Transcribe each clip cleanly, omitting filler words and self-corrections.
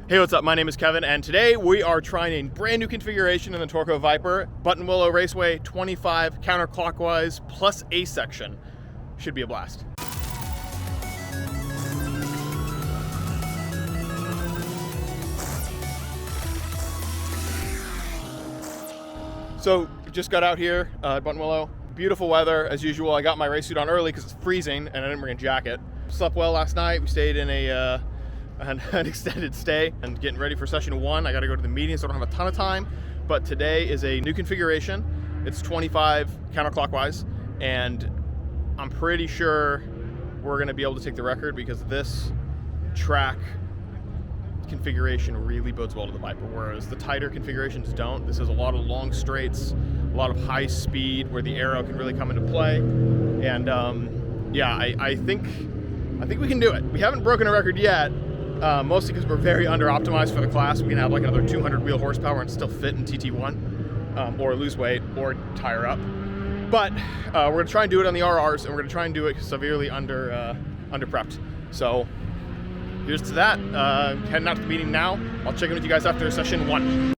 Hey, what's up? My name is Kevin, and today we are trying a brand new configuration in the Torco Viper, Buttonwillow Raceway 25 counterclockwise plus A section. Should be a blast. So just got out here at Buttonwillow. Beautiful weather as usual. I got my race suit on early because it's freezing and I didn't bring a jacket. Slept well last night. We stayed in an extended stay and getting ready for session 1. I got to go to the meeting, so I don't have a ton of time. But today is a new configuration. It's 25 counterclockwise, and I'm pretty sure we're going to be able to take the record because this track configuration really bodes well to the Viper, whereas the tighter configurations don't. This has a lot of long straights, a lot of high speed where the aero can really come into play, and yeah, I think we can do it. We haven't broken a record yet. Mostly because we're very under-optimized for the class. We can have like another 200 wheel horsepower and still fit in TT1, or lose weight, or tire up. But we're going to try and do it on the RRs, and we're going to try and do it severely under-prepped. So here's to that. Heading out to the meeting now. I'll check in with you guys after session 1.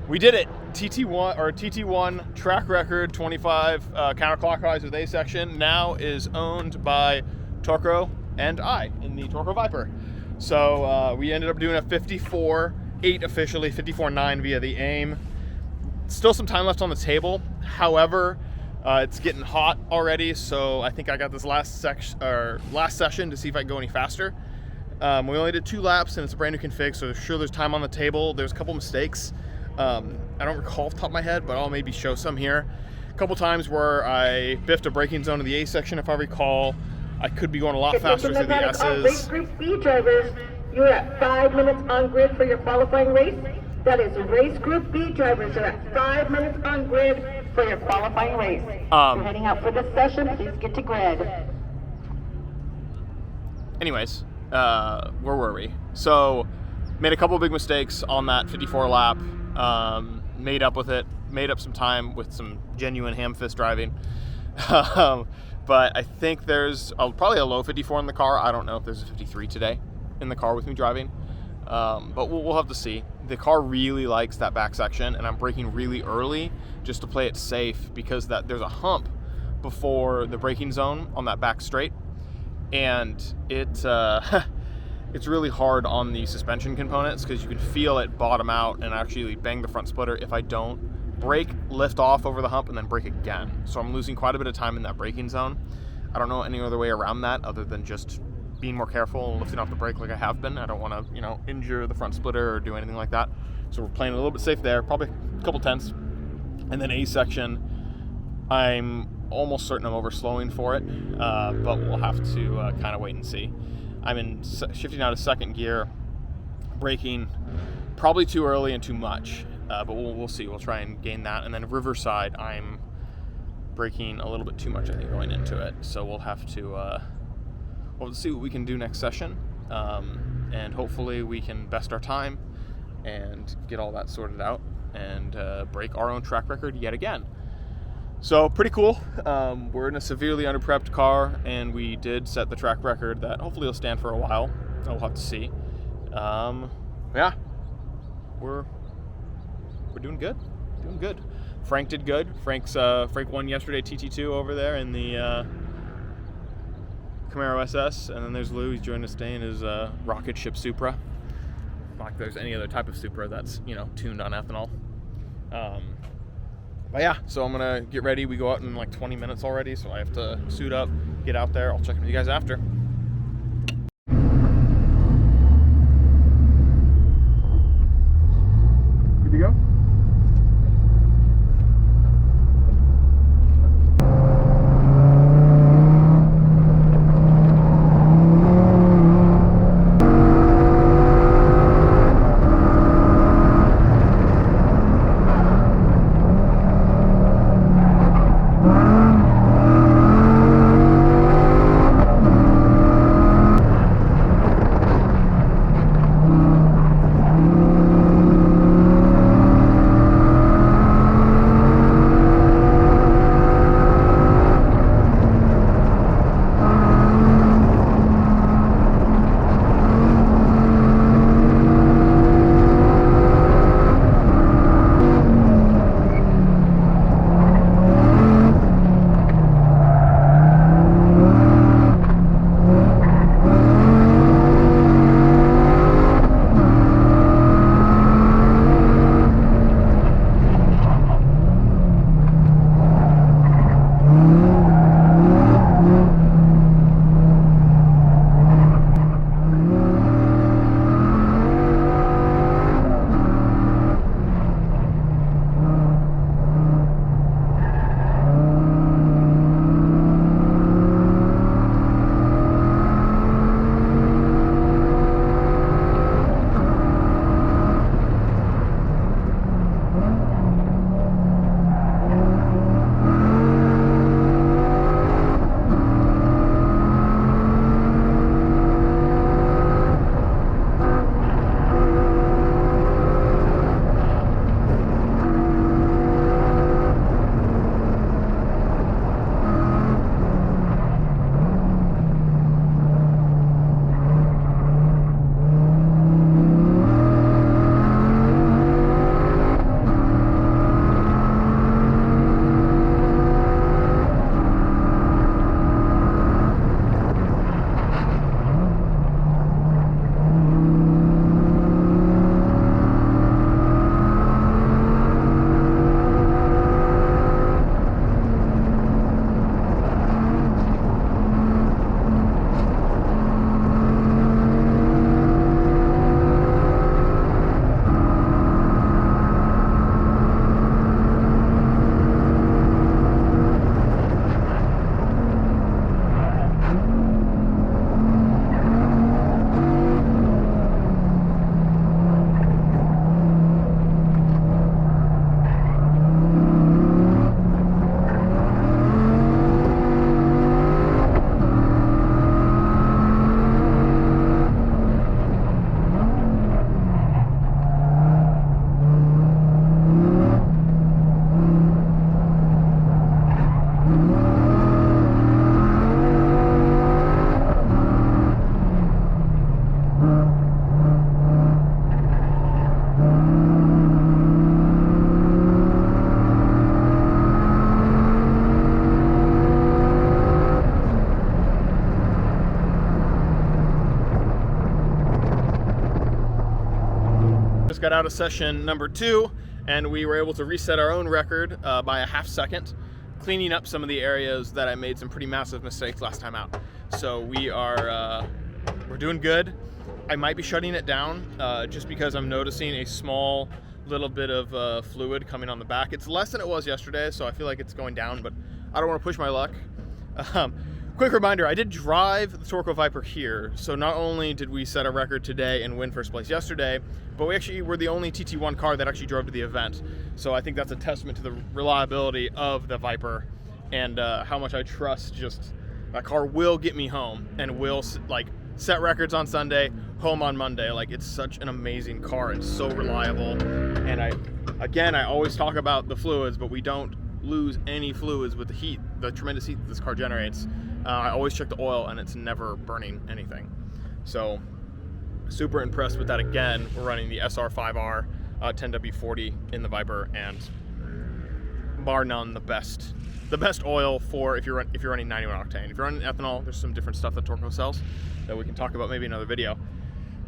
We did it. TT1 track record 25 counterclockwise with A section now is owned by Torco and I in the Torco Viper. So we ended up doing a 54.8 officially, 54.9 via the AIM. Still some time left on the table. However, it's getting hot already, so I think I got this last session to see if I can go any faster. We only did 2 laps and it's a brand new config, so sure there's time on the table. There's a couple mistakes. I don't recall off the top of my head, but I'll maybe show some here. A couple times where I biffed a braking zone in the A section, if I recall. I could be going a lot faster through the S's. Race Group B drivers, you're at 5 minutes on grid for your qualifying race. That is Race Group B drivers, you're at 5 minutes on grid for your qualifying race. You're heading out for this session, please get to grid. Anyways, where were we? So, made a couple big mistakes on that 54 lap. Made up with it, made up some time with some genuine ham fist driving. But I think there's probably a low 54 in the car. I don't know if there's a 53 today in the car with me driving. But we'll have to see. The car really likes that back section, and I'm braking really early just to play it safe because there's a hump before the braking zone on that back straight. And it's really hard on the suspension components because you can feel it bottom out and actually bang the front splitter if I don't brake, lift off over the hump, and then brake again. So I'm losing quite a bit of time in that braking zone. I don't know any other way around that other than just being more careful and lifting off the brake like I have been. I don't want to, injure the front splitter or do anything like that. So we're playing a little bit safe there, probably a couple tenths. And then A section, I'm almost certain I'm overslowing for it, but we'll have to kind of wait and see. I'm shifting out of second gear, braking probably too early and too much, but we'll see. We'll try and gain that. And then Riverside, I'm braking a little bit too much, I think, going into it. So we'll have to see what we can do next session, and hopefully we can best our time and get all that sorted out and break our own track record yet again. So pretty cool. We're in a severely underprepped car, and we did set the track record that hopefully will stand for a while. We'll have to see. Yeah, we're doing good. Doing good. Frank did good. Frank won yesterday TT2 over there in the Camaro SS, and then there's Lou. He's joined us today in his rocket ship Supra. Not like there's any other type of Supra that's tuned on ethanol. But yeah, so I'm gonna get ready. We go out in like 20 minutes already, so I have to suit up, get out there. I'll check in with you guys after. Good to go? Just got out of session number 2, and we were able to reset our own record by a half second, cleaning up some of the areas that I made some pretty massive mistakes last time out. So we're doing good. I might be shutting it down just because I'm noticing a small little bit of fluid coming on the back. It's less than it was yesterday, so I feel like it's going down, but I don't want to push my luck. Quick reminder, I did drive the Torco Viper here, so not only did we set a record today and win first place yesterday, but we actually were the only TT1 car that actually drove to the event. So I think that's a testament to the reliability of the Viper and how much I trust just that car will get me home and will like set records on Sunday, home on Monday. Like, it's such an amazing car and so reliable. And I always talk about the fluids, but we don't lose any fluids with the heat, the tremendous heat that this car generates. I always check the oil and it's never burning anything. So super impressed with that. Again, we're running the SR5R 10W40 in the Viper, and bar none the best oil for if you're running 91 octane. If you're running ethanol, there's some different stuff that Torco sells that we can talk about maybe in another video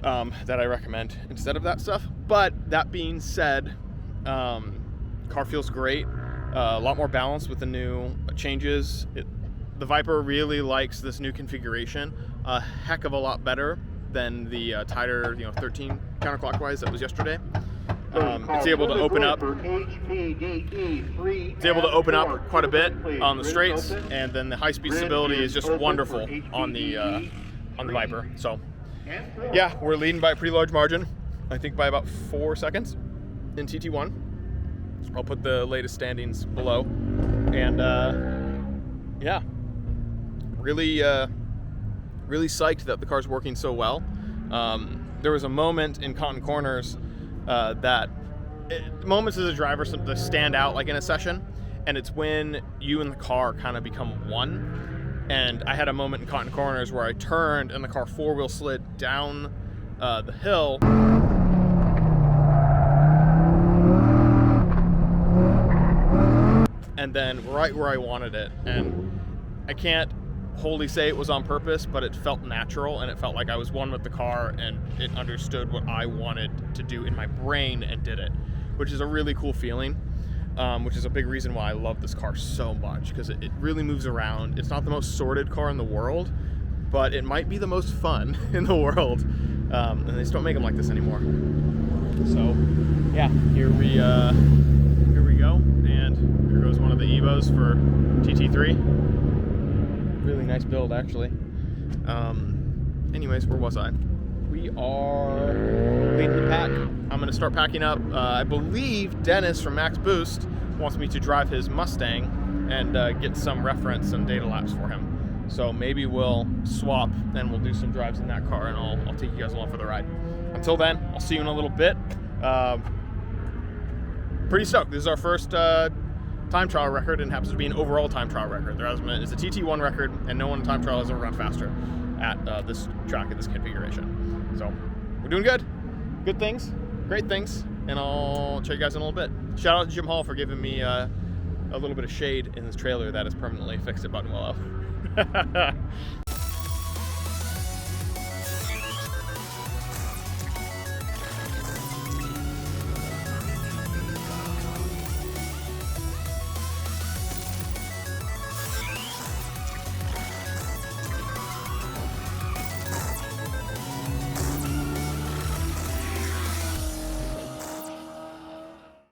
that I recommend instead of that stuff. But that being said, car feels great. A lot more balance with the new changes. The Viper really likes this new configuration a heck of a lot better than the tighter, 13 counterclockwise that was yesterday. It's able to open up. It's able to open up quite a bit on the straights, and then the high-speed stability is just wonderful on the Viper. So, yeah, we're leading by a pretty large margin. I think by about 4 seconds in TT1. I'll put the latest standings below, and yeah, really psyched that the car's working so well. There was a moment in Cotton Corners moments as a driver that stand out like in a session, and it's when you and the car kind of become one. And I had a moment in Cotton Corners where I turned and the car four-wheel slid down the hill. And then right where I wanted it. And I can't wholly say it was on purpose, but it felt natural, and it felt like I was one with the car, and it understood what I wanted to do in my brain and did it, which is a really cool feeling, which is a big reason why I love this car so much, because it really moves around. It's not the most sorted car in the world, but it might be the most fun in the world, and they just don't make them like this anymore. So yeah, here we go, and here goes one of the Evos for TT3. Really nice build, actually. Anyways, where was I? We are leading the pack. I'm going to start packing up. I believe Dennis from Max Boost wants me to drive his Mustang and get some reference and data laps for him. So maybe we'll swap and we'll do some drives in that car, and I'll take you guys along for the ride. Until then, I'll see you in a little bit. Pretty stoked. This is our first time trial record, and happens to be an overall time trial record. There hasn't been, it's a TT1 record, and no one in time trial has ever run faster at this track, at this configuration. So we're doing good. Good things, great things, and I'll show you guys in a little bit. Shout out to Jim Hall for giving me a little bit of shade in this trailer that is permanently fixed at Buttonwillow.